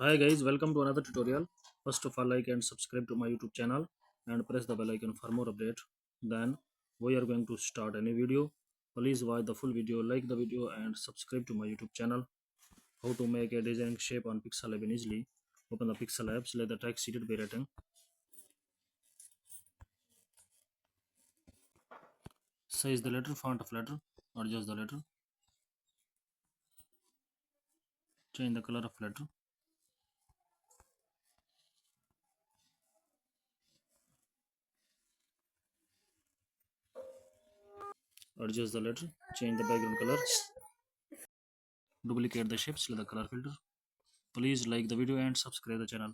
Hi guys, welcome to another tutorial. First of all, like and subscribe to my YouTube channel and press the bell icon for more update. Then we are going to start a new video. Please watch the full video, like the video and subscribe to my YouTube channel. How to make a design shape on PixelLab easily. Open the PixelLab, select the text seated by writing. Size the letter, font of letter, adjust the letter, change the color of letter, adjust the letter, change the background color, duplicate the shape, select the color filter. Please like the video and subscribe the channel.